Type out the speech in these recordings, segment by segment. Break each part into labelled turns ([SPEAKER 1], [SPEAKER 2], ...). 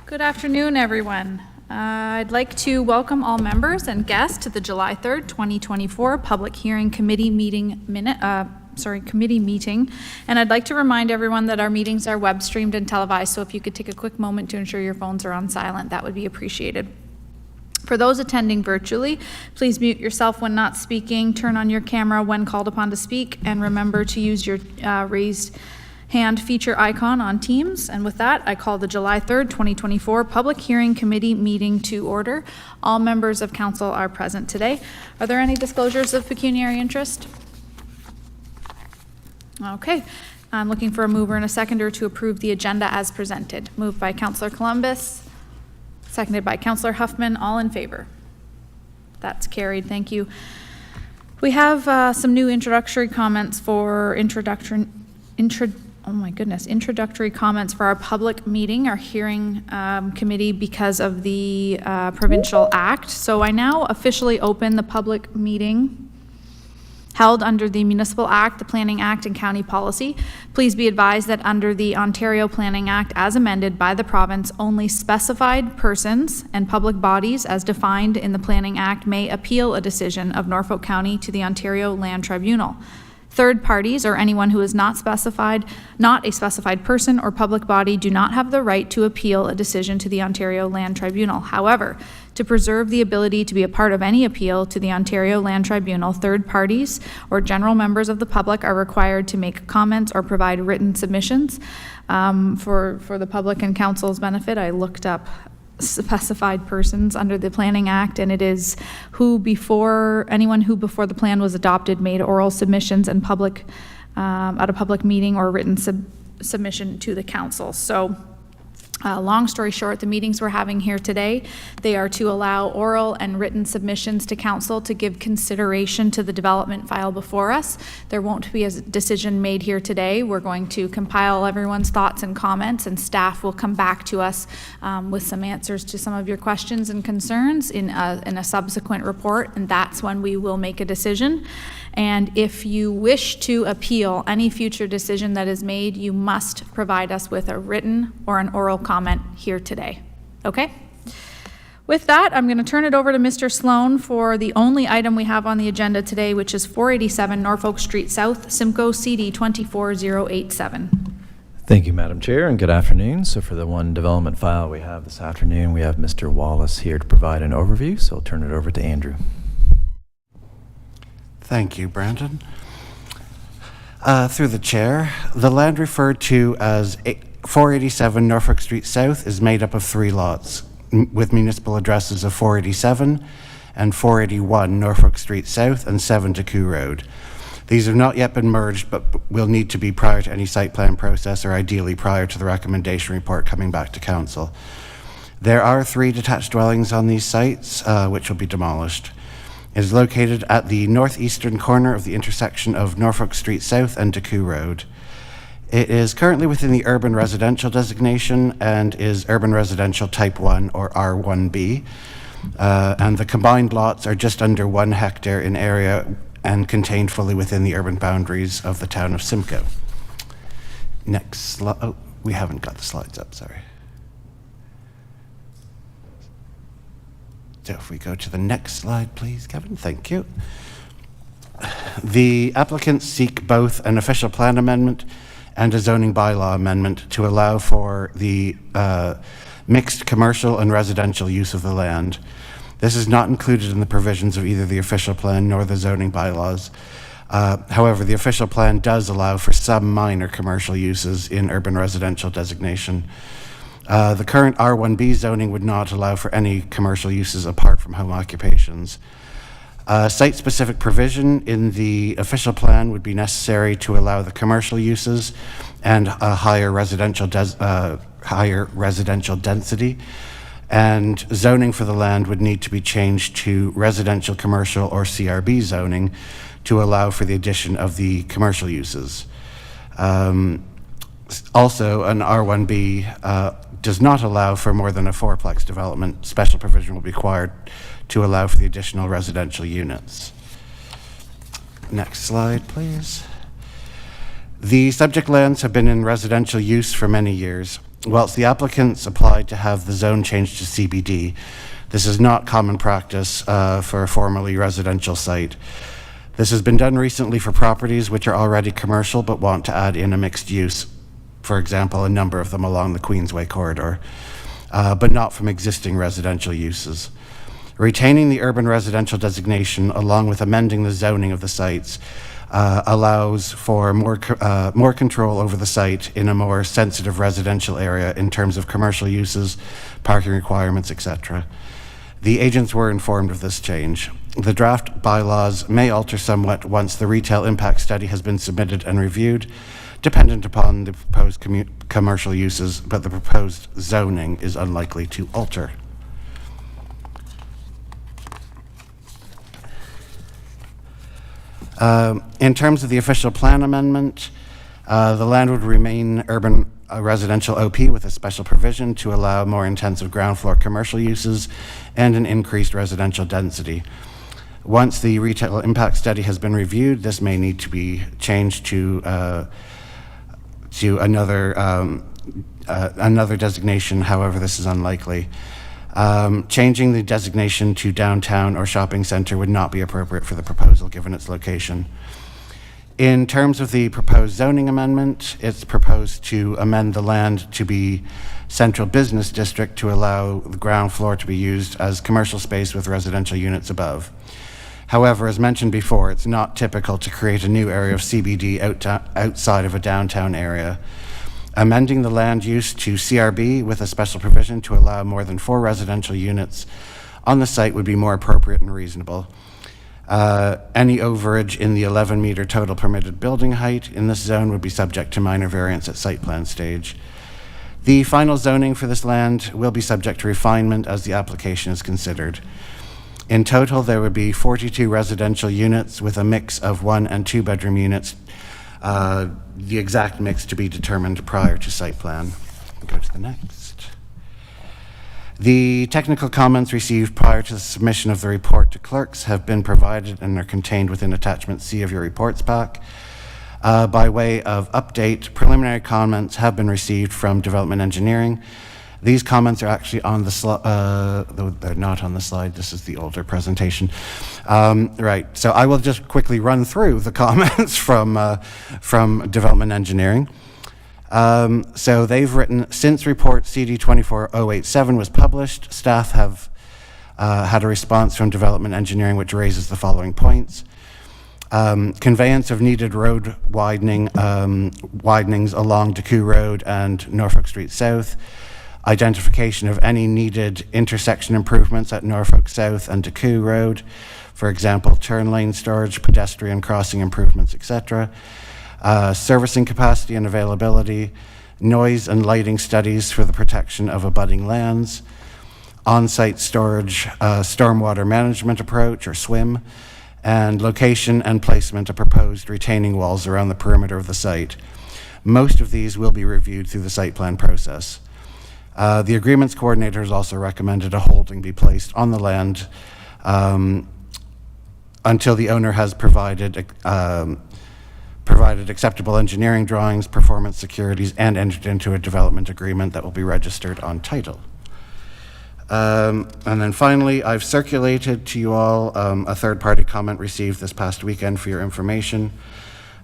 [SPEAKER 1] Good afternoon, everyone. I'd like to welcome all members and guests to the July 3rd, 2024 Public Hearing Committee meeting. And I'd like to remind everyone that our meetings are web streamed and televised, so if you could take a quick moment to ensure your phones are on silent, that would be appreciated. For those attending virtually, please mute yourself when not speaking, turn on your camera when called upon to speak, and remember to use your raised hand feature icon on Teams. And with that, I call the July 3rd, 2024 Public Hearing Committee meeting to order. All members of council are present today. Are there any disclosures of pecuniary interest? Okay. I'm looking for a mover and a seconder to approve the agenda as presented. Moved by Councillor Columbus, seconded by Councillor Huffman. All in favor? That's carried. Thank you. We have some new introductory comments for introductory comments for our public meeting, our hearing committee, because of the provincial act. So I now officially open the public meeting held under the Municipal Act, the Planning Act, and County Policy. Please be advised that under the Ontario Planning Act as amended by the province, only specified persons and public bodies as defined in the Planning Act may appeal a decision of Norfolk County to the Ontario Land Tribunal. Third parties or anyone who is not a specified person or public body do not have the right to appeal a decision to the Ontario Land Tribunal. However, to preserve the ability to be a part of any appeal to the Ontario Land Tribunal, third parties or general members of the public are required to make comments or provide written submissions. For the public and council's benefit, I looked up specified persons under the Planning Act, and it is anyone who before the plan was adopted made oral submissions and at a public meeting or written submission to the council. So long story short, the meetings we're having here today, they are to allow oral and written submissions to council to give consideration to the development file before us. There won't be a decision made here today. We're going to compile everyone's thoughts and comments, and staff will come back to us with some answers to some of your questions and concerns in a subsequent report, and that's when we will make a decision. And if you wish to appeal any future decision that is made, you must provide us with a written or an oral comment here today. Okay? With that, I'm going to turn it over to Mr. Sloan for the only item we have on the agenda today, which is 487 Norfolk Street South, Simcoe CD 24087.
[SPEAKER 2] Thank you, Madam Chair, and good afternoon. So for the one development file we have this afternoon, we have Mr. Wallace here to provide an overview, so I'll turn it over to Andrew.
[SPEAKER 3] Thank you, Brandon. Through the chair, the land referred to as 487 Norfolk Street South is made up of 3 lots with municipal addresses of 487 and 481 Norfolk Street South and 7 Decoux Road. These have not yet been merged, but will need to be prior to any site plan process, or ideally prior to the recommendation report coming back to council. There are 3 detached dwellings on these sites, which will be demolished. It is located at the northeastern corner of the intersection of Norfolk Street South and Decoux Road. It is currently within the urban residential designation and is urban residential type 1 or R1B. And the combined lots are just under 1 hectare in area and contained fully within the urban boundaries of the town of Simcoe. Next slide. Oh, we haven't got the slides up, sorry. So if we go to the next slide, please, Kevin, thank you. The applicants seek both an official plan amendment and a zoning bylaw amendment to allow for the mixed commercial and residential use of the land. This is not included in the provisions of either the official plan nor the zoning bylaws. However, the official plan does allow for some minor commercial uses in urban residential designation. The current R1B zoning would not allow for any commercial uses apart from home occupations. Site-specific provision in the official plan would be necessary to allow the commercial uses and a higher residential density. And zoning for the land would need to be changed to residential, commercial, or CRB zoning to allow for the addition of the commercial uses. Also, an R1B does not allow for more than a 4-plex development. Special provision will be required to allow for the additional residential units. Next slide, please. The subject lands have been in residential use for many years. whilst the applicants applied to have the zone changed to CBD, this is not common practice for a formerly residential site. This has been done recently for properties which are already commercial but want to add in a mixed use, for example, a number of them along the Queensway corridor, but not from existing residential uses. Retaining the urban residential designation along with amending the zoning of the sites allows for more control over the site in a more sensitive residential area in terms of commercial uses, parking requirements, etc. The agents were informed of this change. The draft bylaws may alter somewhat once the retail impact study has been submitted and reviewed, dependent upon the proposed commercial uses, but the proposed zoning is unlikely to alter. In terms of the official plan amendment, the land would remain urban residential OP with a special provision to allow more intensive ground floor commercial uses and an increased residential density. Once the retail impact study has been reviewed, this may need to be changed to another designation. However, this is unlikely. Changing the designation to downtown or shopping center would not be appropriate for the proposal given its location. In terms of the proposed zoning amendment, it's proposed to amend the land to be central business district to allow the ground floor to be used as commercial space with residential units above. However, as mentioned before, it's not typical to create a new area of CBD outside of a downtown area. Amending the land use to CRB with a special provision to allow more than 4 residential units on the site would be more appropriate and reasonable. Any overage in the 11-meter total permitted building height in this zone would be subject to minor variance at site plan stage. The final zoning for this land will be subject to refinement as the application is considered. In total, there would be 42 residential units with a mix of 1 and 2 bedroom units, the exact mix to be determined prior to site plan. Go to the next. The technical comments received prior to the submission of the report to clerks have been provided and are contained within attachment C of your reports pack. By way of update, preliminary comments have been received from development engineering. These comments are actually on the slide, though they're not on the slide. This is the older presentation. Right, so I will just quickly run through the comments from development engineering. So they've written, since report CD 24087 was published, staff have had a response from development engineering which raises the following points. Conveyance of needed road widenings along Decoux Road and Norfolk Street South. Identification of any needed intersection improvements at Norfolk South and Decoux Road, for example, turn lane storage, pedestrian crossing improvements, etc. Servicing capacity and availability, noise and lighting studies for the protection of abutting lands, on-site storage, stormwater management approach, or SWIM, and location and placement of proposed retaining walls around the perimeter of the site. Most of these will be reviewed through the site plan process. The agreements coordinator has also recommended a holding be placed on the land until the owner has provided acceptable engineering drawings, performance securities, and entered into a development agreement that will be registered on title. And then finally, I've circulated to you all a third-party comment received this past weekend for your information.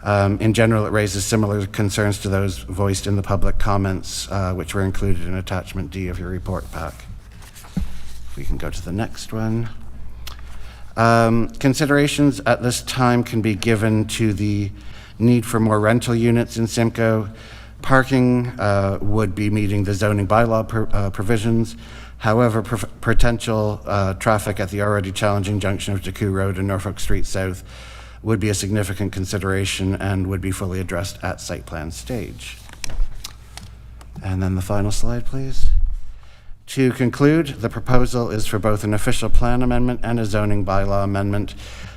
[SPEAKER 3] In general, it raises similar concerns to those voiced in the public comments, which were included in attachment D of your report pack. If we can go to the next one. Considerations at this time can be given to the need for more rental units in Simcoe. Parking would be meeting the zoning bylaw provisions. However, potential traffic at the already challenging junction of Decoux Road and Norfolk Street South would be a significant consideration and would be fully addressed at site plan stage. And then the final slide, please. To conclude, the proposal is for both an official plan amendment and a zoning bylaw amendment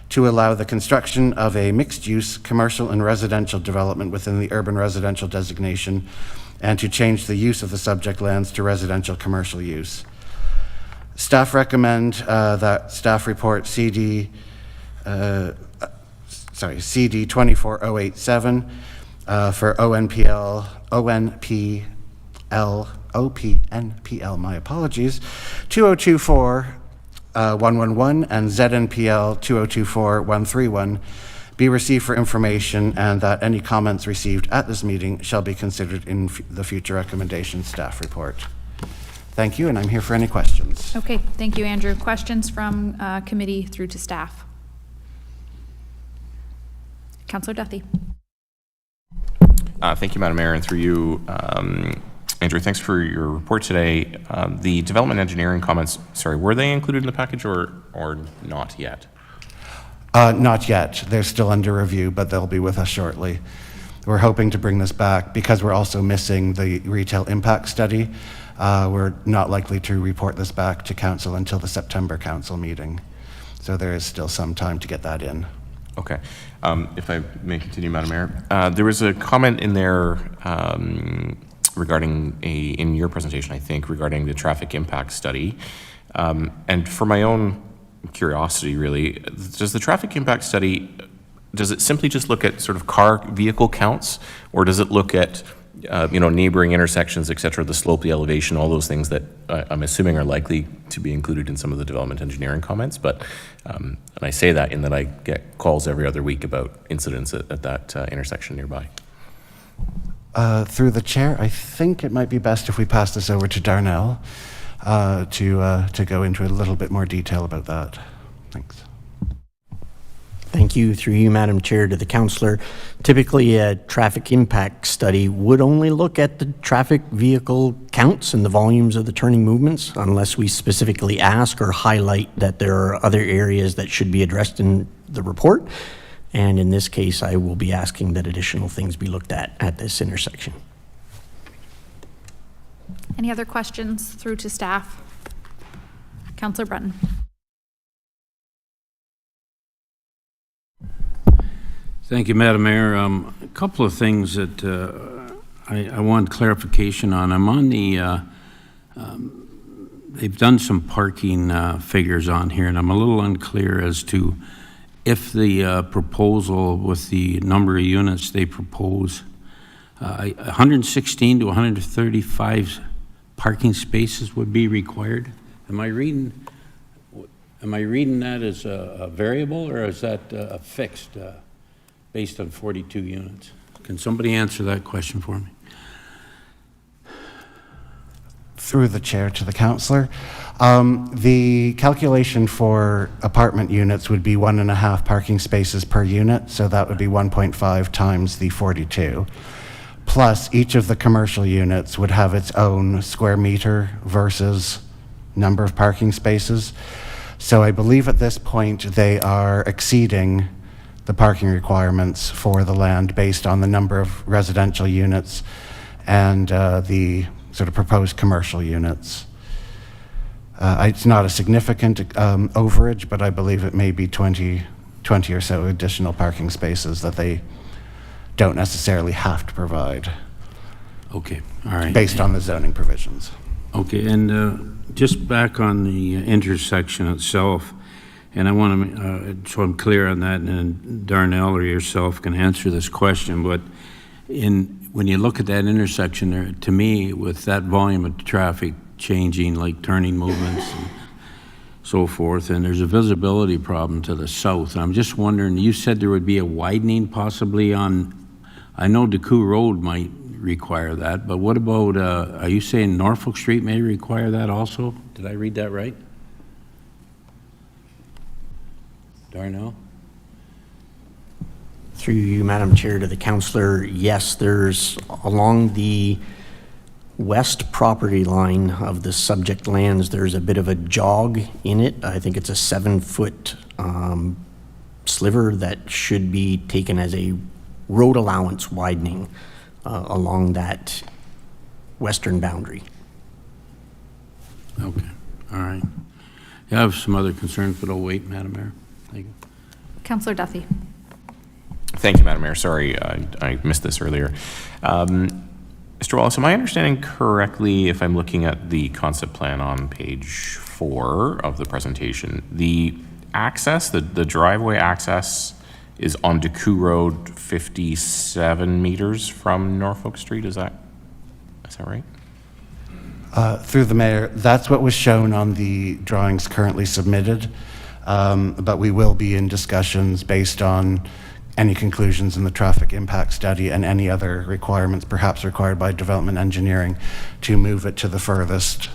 [SPEAKER 3] to allow the construction of a mixed-use commercial and residential development within the urban residential designation and to change the use of the subject lands to residential commercial use. Staff recommend that staff report CD 24087 for ONP OPNPL, my apologies, 2024-111 and ZNPL 2024-131 be received for information, and that any comments received at this meeting shall be considered in the future recommendation staff report. Thank you, and I'm here for any questions.
[SPEAKER 1] Okay, thank you, Andrew. Questions from committee through to staff? Councillor Duthie.
[SPEAKER 4] Thank you, Madam Mayor, and through you, Andrew, thanks for your report today. The development engineering comments, sorry, were they included in the package or not yet?
[SPEAKER 3] Not yet. They're still under review, but they'll be with us shortly. We're hoping to bring this back because we're also missing the retail impact study. We're not likely to report this back to council until the September council meeting. So there is still some time to get that in.
[SPEAKER 4] Okay. If I may continue, Madam Mayor, there was a comment in there regarding in your presentation, I think, regarding the traffic impact study. And for my own curiosity, really, does the traffic impact study, does it simply just look at sort of vehicle counts, or does it look at neighboring intersections, et cetera, the slope, the elevation, all those things that I'm assuming are likely to be included in some of the development engineering comments? But and I say that in that I get calls every other week about incidents at that intersection nearby.
[SPEAKER 3] Through the chair, I think it might be best if we pass this over to Darnell to go into a little bit more detail about that. Thanks.
[SPEAKER 5] Thank you. Through you, Madam Chair, to the councillor. Typically, a traffic impact study would only look at the traffic vehicle counts and the volumes of the turning movements, unless we specifically ask or highlight that there are other areas that should be addressed in the report. And in this case, I will be asking that additional things be looked at this intersection.
[SPEAKER 1] Any other questions through to staff? Councillor Breton.
[SPEAKER 6] Thank you, Madam Mayor. A couple of things that I want clarification on. I'm on the, they've done some parking figures on here, and I'm a little unclear as to if the proposal with the number of units they propose, 116 to 135 parking spaces would be required. Am I reading that as a variable, or is that a fixed based on 42 units? Can somebody answer that question for me?
[SPEAKER 3] Through the chair to the councillor. The calculation for apartment units would be 1.5 parking spaces per unit, so that would be 1.5 times the 42. Plus, each of the commercial units would have its own square meter versus number of parking spaces. So I believe at this point they are exceeding the parking requirements for the land based on the number of residential units and the sort of proposed commercial units. It's not a significant overage, but I believe it may be 20 or so additional parking spaces that they don't necessarily have to provide.
[SPEAKER 6] Okay, all right.
[SPEAKER 3] Based on the zoning provisions.
[SPEAKER 6] Okay, and just back on the intersection itself, and I want to, so I'm clear on that, and Darnell or yourself can answer this question, but when you look at that intersection there, to me, with that volume of traffic changing, like turning movements and so forth, and there's a visibility problem to the south, and I'm just wondering, you said there would be a widening possibly on, I know Decoux Road might require that, but what about, are you saying Norfolk Street may require that also? Did I read that right? Darnell?
[SPEAKER 5] Through you, Madam Chair, to the councillor, yes, there's along the west property line of the subject lands, there's a bit of a jog in it. I think it's a 7-foot sliver that should be taken as a road allowance widening along that western boundary.
[SPEAKER 6] Okay, all right. Yeah, I have some other concerns, but I'll wait, Madam Mayor. Thank you.
[SPEAKER 1] Councillor Duthie.
[SPEAKER 4] Thank you, Madam Mayor. Sorry, I missed this earlier. Mr. Wallace, am I understanding correctly, if I'm looking at the concept plan on page 4 of the presentation, the access, the driveway access is on Decoux Road 57 meters from Norfolk Street? Is that right?
[SPEAKER 3] Through the mayor, that's what was shown on the drawings currently submitted, but we will be in discussions based on any conclusions in the traffic impact study and any other requirements perhaps required by development engineering to move it to the furthest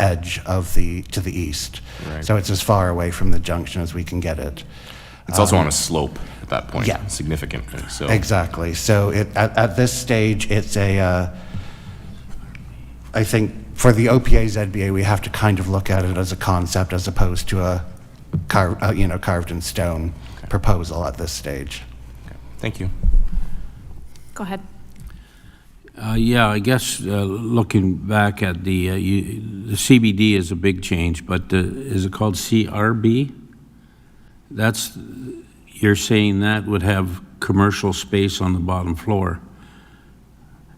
[SPEAKER 3] edge of to the east.
[SPEAKER 4] Right.
[SPEAKER 3] So it's as far away from the junction as we can get it.
[SPEAKER 4] It's also on a slope at that point,
[SPEAKER 3] yeah.
[SPEAKER 4] significantly, so.
[SPEAKER 3] Exactly. So at this stage, it's I think for the OPA ZBA, we have to kind of look at it as a concept as opposed to a carved in stone proposal at this stage.
[SPEAKER 4] Okay. Thank you.
[SPEAKER 1] Go ahead.
[SPEAKER 6] Yeah, I guess looking back at the CBD is a big change, but is it called CRB? You're saying that would have commercial space on the bottom floor,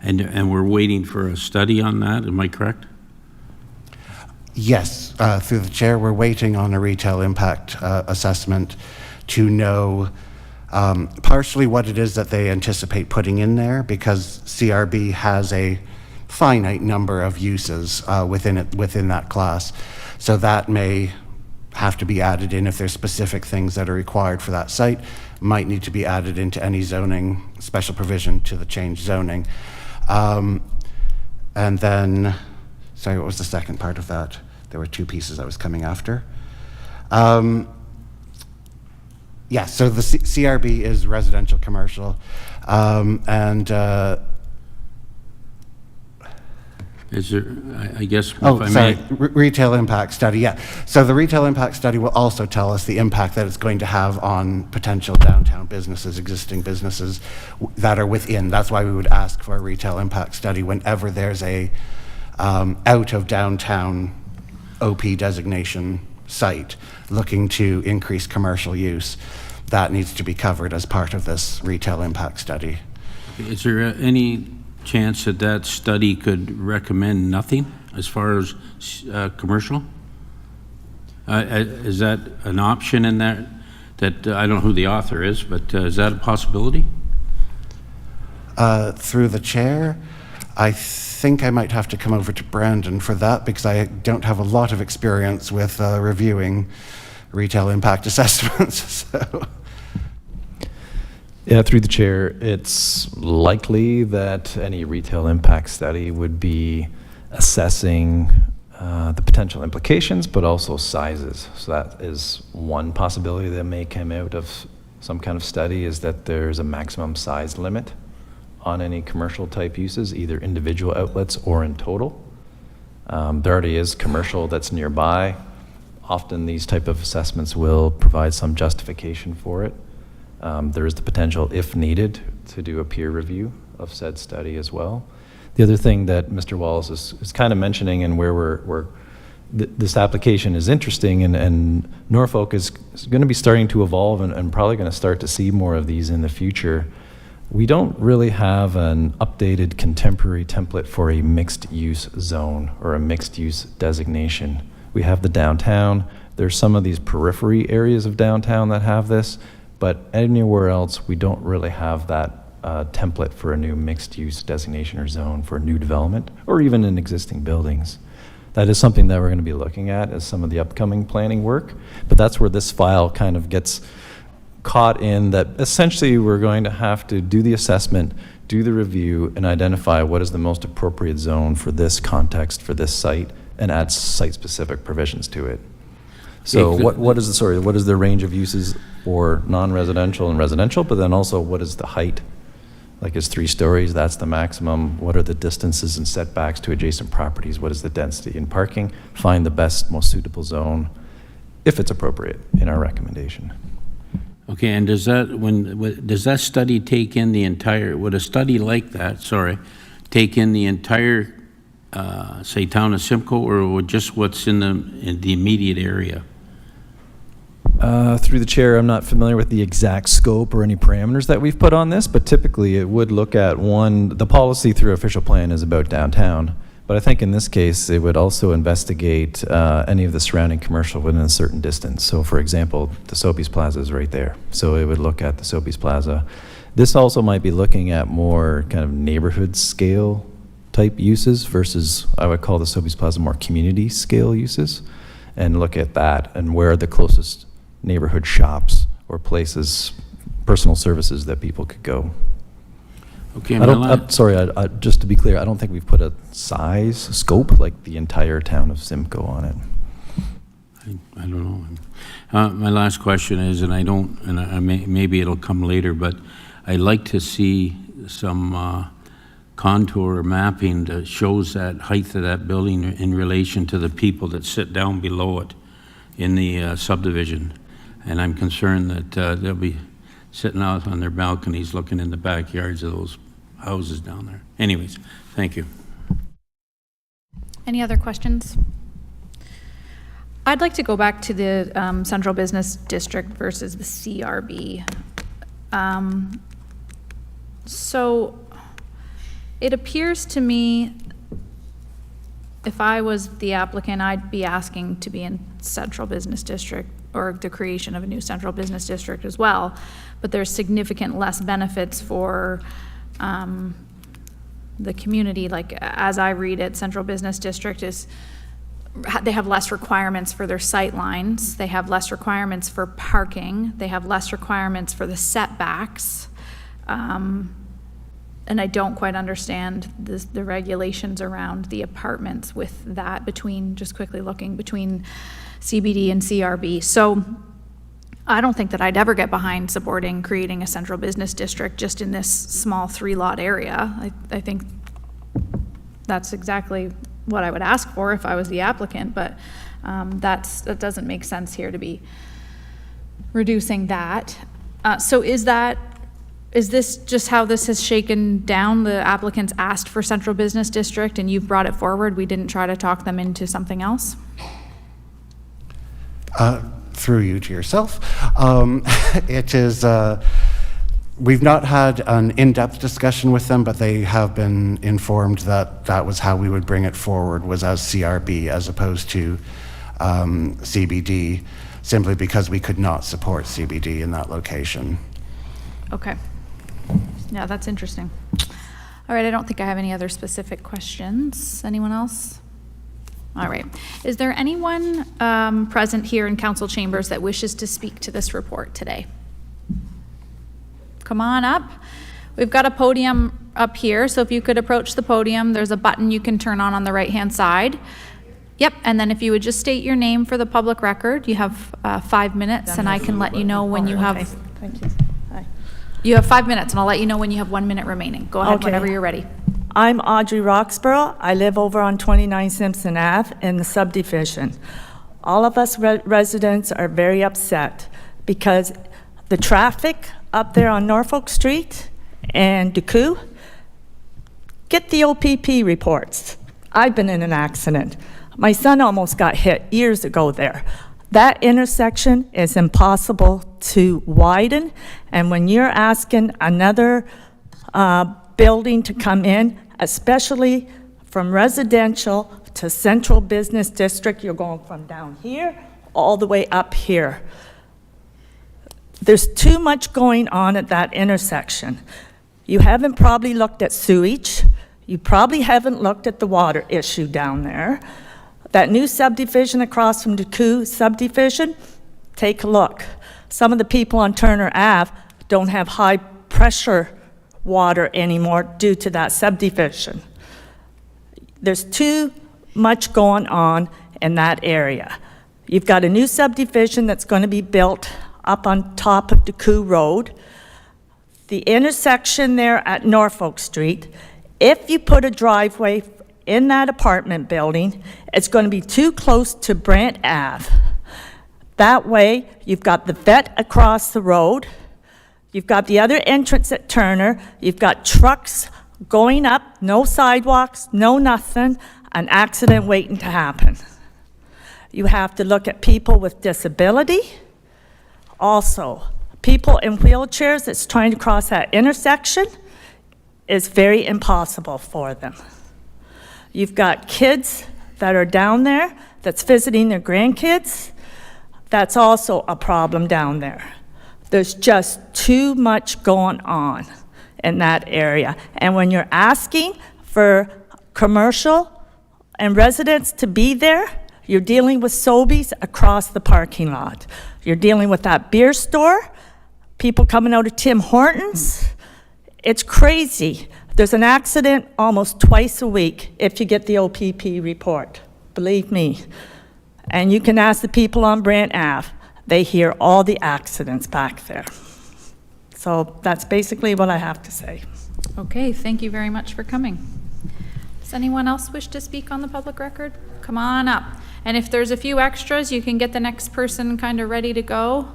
[SPEAKER 6] and we're waiting for a study on that. Am I correct?
[SPEAKER 3] Yes, through the chair, we're waiting on a retail impact assessment to know partially what it is that they anticipate putting in there, because CRB has a finite number of uses within that class. So that may have to be added in if there's specific things that are required for that site, might need to be added into any zoning special provision to the change zoning. And then, sorry, what was the second part of that? There were two pieces I was coming after. Yeah, so the CRB is residential commercial, and
[SPEAKER 6] Is there, I guess, if
[SPEAKER 3] oh,
[SPEAKER 6] I
[SPEAKER 3] sorry,
[SPEAKER 6] may.
[SPEAKER 3] retail impact study, yeah. So the retail impact study will also tell us the impact that it's going to have on potential downtown businesses, existing businesses that are within. That's why we would ask for a retail impact study whenever there's a out of downtown OP designation site looking to increase commercial use. That needs to be covered as part of this retail impact study.
[SPEAKER 6] Is there any chance that that study could recommend nothing as far as commercial? Is that an option in that I don't know who the author is, but is that a possibility?
[SPEAKER 3] Through the chair, I think I might have to come over to Brandon for that, because I don't have a lot of experience with reviewing retail impact assessments. So.
[SPEAKER 2] Yeah, through the chair, it's likely that any retail impact study would be assessing the potential implications, but also sizes. So that is one possibility that may come out of some kind of study, is that there's a maximum size limit on any commercial type uses, either individual outlets or in total. There already is commercial that's nearby. Often these type of assessments will provide some justification for it. There is the potential, if needed, to do a peer review of said study as well. The other thing that Mr. Wallace is kind of mentioning, and where this application is interesting, and Norfolk is going to be starting to evolve and probably going to start to see more of these in the future. We don't really have an updated contemporary template for a mixed-use zone or a mixed-use designation. We have the downtown. There's some of these periphery areas of downtown that have this, but anywhere else, we don't really have that template for a new mixed-use designation or zone for new development, or even in existing buildings. That is something that we're going to be looking at as some of the upcoming planning work, but that's where this file kind of gets caught in, that essentially we're going to have to do the assessment, do the review, and identify what is the most appropriate zone for this context, for this site, and add site-specific provisions to it. So what is the range of uses for non-residential and residential, but then also what is the height? Like, it's 3 stories, that's the maximum. What are the distances and setbacks to adjacent properties? What is the density in parking? Find the best, most suitable zone, if it's appropriate, in our recommendation.
[SPEAKER 6] Okay, and does that study take in the entire, would a study like that, take in the entire, say, town of Simcoe, or would just what's in the immediate area?
[SPEAKER 2] Through the chair, I'm not familiar with the exact scope or any parameters that we've put on this, but typically it would look at the policy through official plan is about downtown, but I think in this case it would also investigate any of the surrounding commercial within a certain distance. So for example, the Sobeys Plaza is right there, so it would look at the Sobeys Plaza. This also might be looking at more kind of neighborhood scale type uses versus, I would call the Sobeys Plaza more community scale uses, and look at that and where are the closest neighborhood shops or places, personal services that people could go.
[SPEAKER 6] Okay,
[SPEAKER 2] I don't, sorry, just to be clear, I don't think we've put a size scope like the entire town of Simcoe on it.
[SPEAKER 6] I don't know. My last question is, and I don't, and maybe it'll come later, but I'd like to see some contour mapping that shows that height of that building in relation to the people that sit down below it in the subdivision. And I'm concerned that they'll be sitting out on their balconies looking in the backyards of those houses down there. Anyways, thank you.
[SPEAKER 1] Any other questions? I'd like to go back to the Central Business District versus the CRB. So it appears to me, if I was the applicant, I'd be asking to be in Central Business District or the creation of a new Central Business District as well. But there's significant less benefits for the community. Like, as I read it, Central Business District they have less requirements for their sight lines. They have less requirements for parking. They have less requirements for the setbacks. And I don't quite understand the regulations around the apartments with that just quickly looking between CBD and CRB. So I don't think that I'd ever get behind supporting creating a central business district just in this small 3-lot area. I think that's exactly what I would ask for if I was the applicant, but that doesn't make sense here to be reducing that. So is this just how this has shaken down? The applicants asked for central business district and you've brought it forward. We didn't try to talk them into something else?
[SPEAKER 3] Through you to yourself. It is, we've not had an in-depth discussion with them, but they have been informed that that was how we would bring it forward, was as CRB as opposed to CBD, simply because we could not support CBD in that location.
[SPEAKER 1] Okay. Yeah, that's interesting. All right, I don't think I have any other specific questions. Anyone else? All right. Is there anyone present here in council chambers that wishes to speak to this report today? Come on up. We've got a podium up here, so if you could approach the podium, there's a button you can turn on the right-hand side. Yep, and then if you would just state your name for the public record. You have 5 minutes, and I can let you know when you have...
[SPEAKER 7] Thank you. Hi.
[SPEAKER 1] You have 5 minutes, and I'll let you know when you have 1 minute remaining. Go ahead,
[SPEAKER 7] Okay.
[SPEAKER 1] whenever you're ready.
[SPEAKER 7] I'm Audrey Roxboro. I live over on 29 Simpson Ave in the subdivision. All of us residents are very upset because the traffic up there on Norfolk Street and Decoux, get the OPP reports. I've been in an accident. My son almost got hit years ago there. That intersection is impossible to widen, and when you're asking another building to come in, especially from residential to central business district, you're going from down here all the way up here. There's too much going on at that intersection. You haven't probably looked at sewage. You probably haven't looked at the water issue down there. That new subdivision across from Decoux subdivision, take a look. Some of the people on Turner Ave don't have high pressure water anymore due to that subdivision. There's too much going on in that area. You've got a new subdivision that's going to be built up on top of Decoux Road. The intersection there at Norfolk Street, if you put a driveway in that apartment building, it's going to be too close to Brant Ave. That way, you've got the vet across the road, you've got the other entrance at Turner, you've got trucks going up, no sidewalks, no nothing, an accident waiting to happen. You have to look at people with disability. Also, people in wheelchairs that's trying to cross that intersection is very impossible for them. You've got kids that are down there that's visiting their grandkids. That's also a problem down there. There's just too much going on in that area. And when you're asking for commercial and residents to be there, you're dealing with Sobeys across the parking lot. You're dealing with that beer store, people coming out of Tim Hortons. It's crazy. There's an accident almost twice a week if you get the OPP report, believe me. And you can ask the people on Brant Ave. They hear all the accidents back there. So that's basically what I have to say.
[SPEAKER 1] Okay, thank you very much for coming. Does anyone else wish to speak on the public record? Come on up. And if there's a few extras, you can get the next person kind of ready to go.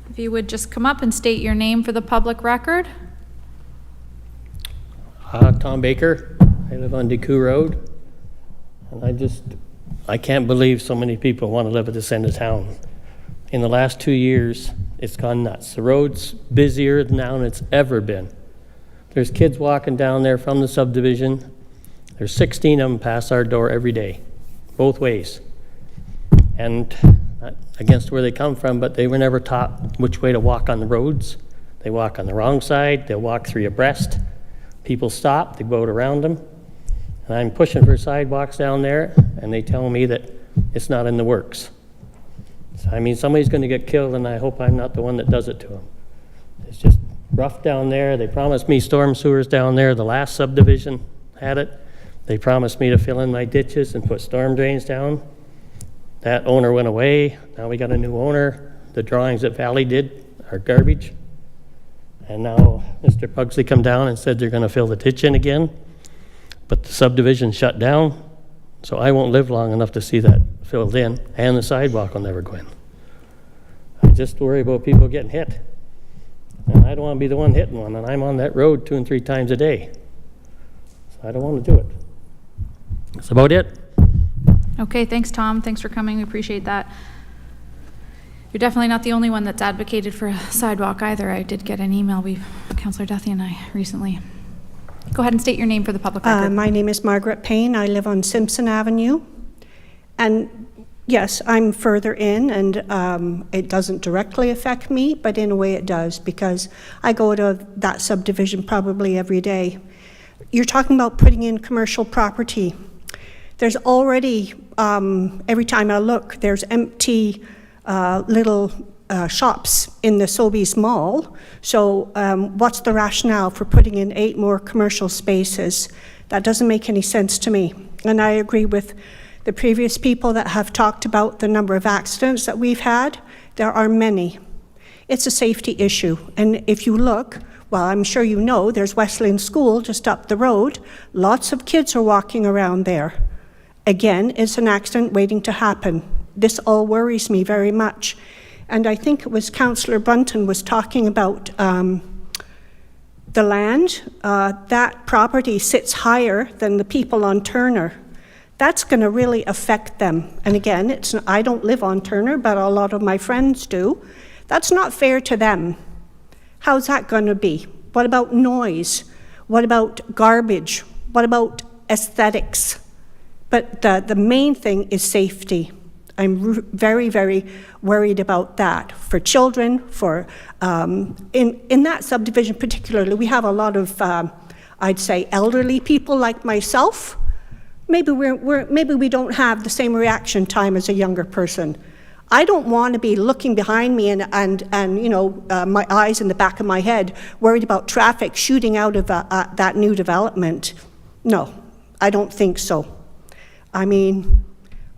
[SPEAKER 1] If you would just come up and state your name for the public record.
[SPEAKER 8] Tom Baker. I live on Decoux Road. And I can't believe so many people want to live at this end of town. In the last 2 years, it's gone nuts. The road's busier now than it's ever been. There's kids walking down there from the subdivision. There's 16 of them pass our door every day, both ways. And not against where they come from, but they were never taught which way to walk on the roads. They walk on the wrong side, they'll walk 3 abreast. People stop, they go around them. And I'm pushing for sidewalks down there, and they tell me that it's not in the works. So, I mean, somebody's going to get killed, and I hope I'm not the one that does it to them. It's just rough down there. They promised me storm sewers down there. The last subdivision had it. They promised me to fill in my ditches and put storm drains down. That owner went away. Now we got a new owner. The drawings that Valley did are garbage. And now Mr. Pugsley come down and said they're going to fill the ditch in again. But the subdivision shut down, so I won't live long enough to see that filled in, and the sidewalk will never go in. I just worry about people getting hit. And I don't want to be the one hitting one, and I'm on that road 2 and 3 times a day. So I don't want to do it. That's about it.
[SPEAKER 1] Okay, thanks, Tom. Thanks for coming. We appreciate that. You're definitely not the only one that's advocated for a sidewalk either. I did get an email, Councillor Duthie and I, recently. Go ahead and state your name for the public record.
[SPEAKER 9] My name is Margaret Payne. I live on Simpson Avenue. And yes, I'm further in, and it doesn't directly affect me, but in a way it does, because I go to that subdivision probably every day. You're talking about putting in commercial property. There's already, every time I look, there's empty little shops in the Sobeys Mall. So what's the rationale for putting in 8 more commercial spaces? That doesn't make any sense to me. And I agree with the previous people that have talked about the number of accidents that we've had. There are many. It's a safety issue. And if you look, well, I'm sure you know, there's Wesleyan School just up the road. Lots of kids are walking around there. Again, it's an accident waiting to happen. This all worries me very much. And I think it was Councillor Bunton was talking about the land. That property sits higher than the people on Turner. That's going to really affect them. And again, I don't live on Turner, but a lot of my friends do. That's not fair to them. How's that going to be? What about noise? What about garbage? What about aesthetics? But the main thing is safety. I'm very, very worried about that for children, for in that subdivision particularly, we have a lot of, I'd say, elderly people like myself. Maybe maybe we don't have the same reaction time as a younger person. I don't want to be looking behind me and you know, my eyes in the back of my head, worried about traffic shooting out of that new development. No, I don't think so. I mean,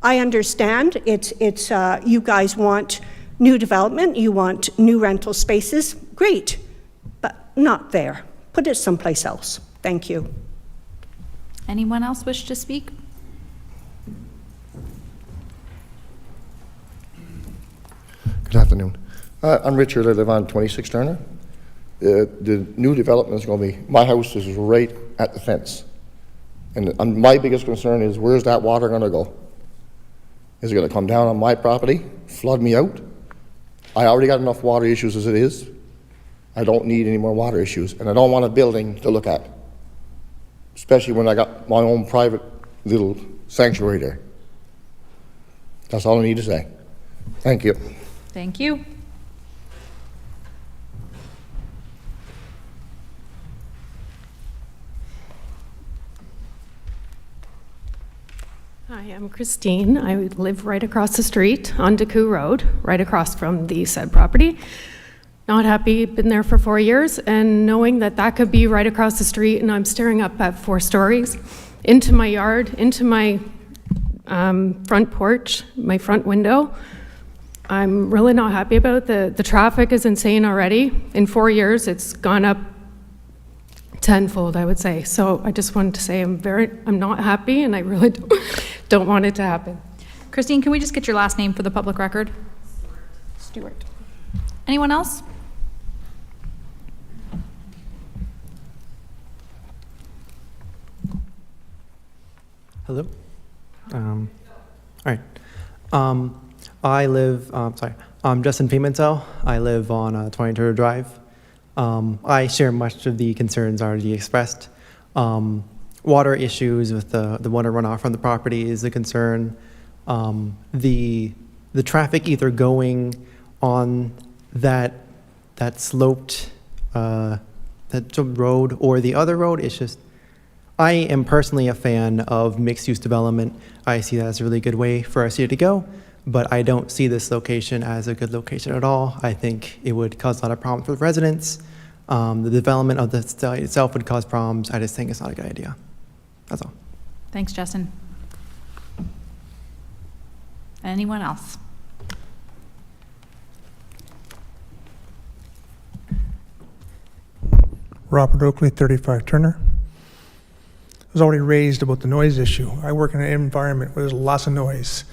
[SPEAKER 9] I understand it's you guys want new development, you want new rental spaces, great, but not there. Put it someplace else. Thank you.
[SPEAKER 1] Anyone else wish to speak?
[SPEAKER 10] Good afternoon. I'm Richard. I live on 26 Turner. The new development is going to be, my house is right at the fence. And my biggest concern is, where's that water going to go? Is it going to come down on my property, flood me out? I already got enough water issues as it is. I don't need any more water issues, and I don't want a building to look at, especially when I got my own private little sanctuary there. That's all I need to say. Thank you.
[SPEAKER 1] Thank you.
[SPEAKER 11] Hi, I'm Christine. I live right across the street on Decoux Road, right across from the said property. Not happy, been there for 4 years, and knowing that that could be right across the street, and I'm staring up at 4 stories, into my yard, into my front porch, my front window. I'm really not happy about it. The traffic is insane already. In 4 years, it's gone up tenfold, I would say. So I just wanted to say I'm not happy, and I really don't want it to happen.
[SPEAKER 1] Christine, can we just get your last name for the public record? Stuart. Anyone else?
[SPEAKER 12] Hello. All right. I live. Sorry. I'm Justin Pimentel. I live on 22 Drive. I share much of the concerns already expressed. Water issues with the water runoff from the property is a concern. The traffic either going on that sloped that road or the other road is just. I am personally a fan of mixed-use development. I see that as a really good way for our city to go, but I don't see this location as a good location at all. I think it would cause a lot of problems for residents. The development of the site itself would cause problems. I just think it's not a good idea. That's all.
[SPEAKER 1] Thanks, Justin. Anyone else?
[SPEAKER 13] Robert Oakley, 35 Turner. It was already raised about the noise issue. I work in an environment where there's lots of noise.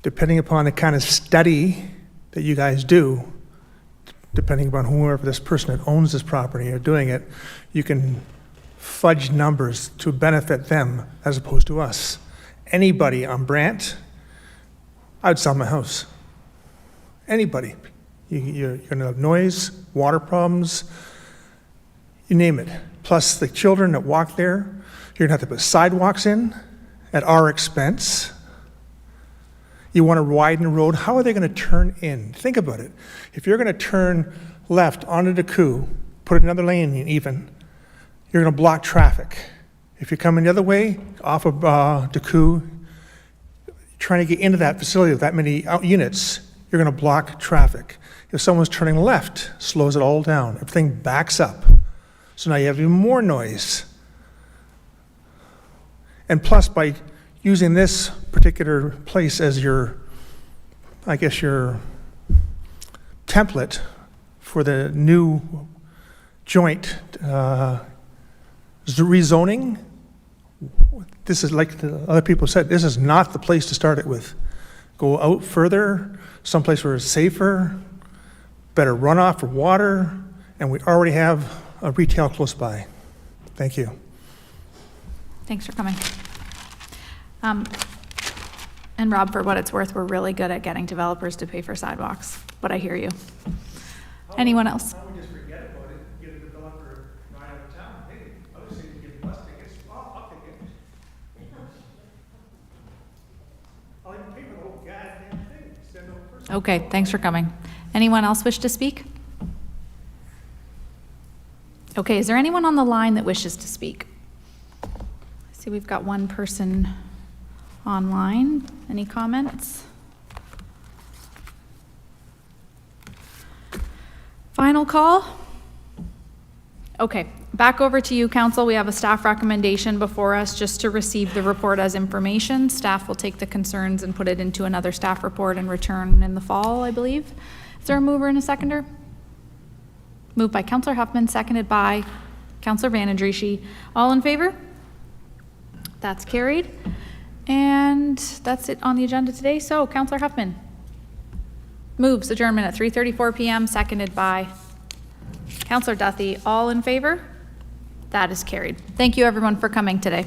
[SPEAKER 13] Depending upon the kind of study that you guys do, depending upon whoever this person that owns this property are doing it, you can fudge numbers to benefit them as opposed to us. Anybody on Brant, I would sell my house. Anybody. You're going to have noise, water problems, you name it. Plus the children that walk there, you're going to have to put sidewalks in at our expense. You want to widen the road. How are they going to turn in? Think about it. If you're going to turn left onto Decoux, put another lane in even, you're going to block traffic. If you're coming the other way, off of Decoux, trying to get into that facility with that many units, you're going to block traffic. If someone's turning left, slows it all down. Everything backs up. So now you have even more noise. And plus, by using this particular place as your, I guess, your template for the new joint rezoning, this is like the other people said, this is not the place to start it with. Go out further, someplace where it's safer, better runoff for water, and we already have a retail close by. Thank you.
[SPEAKER 1] Thanks for coming. And Rob, for what it's worth, we're really good at getting developers to pay for sidewalks, but I hear you. Anyone else?
[SPEAKER 13] Why don't we just forget about it and get a developer right out of town? Hey, other cities give bus tickets. I'll take it. I'll even pay for the whole goddamn thing. Send them a person.
[SPEAKER 1] Okay, thanks for coming. Anyone else wish to speak? Okay, is there anyone on the line that wishes to speak? I see we've got one person online. Any comments? Final call? Okay, back over to you, council. We have a staff recommendation before us just to receive the report as information. Staff will take the concerns and put it into another staff report and return in the fall, I believe. Is there a mover and a seconder? Moved by Councillor Huffman, seconded by Councillor Vanadrishi. All in favor? That's carried. And that's it on the agenda today. So, Councillor Huffman moves adjournment at 3:34 p.m., seconded by Councillor Duthie. All in favor? That is carried. Thank you, everyone, for coming today.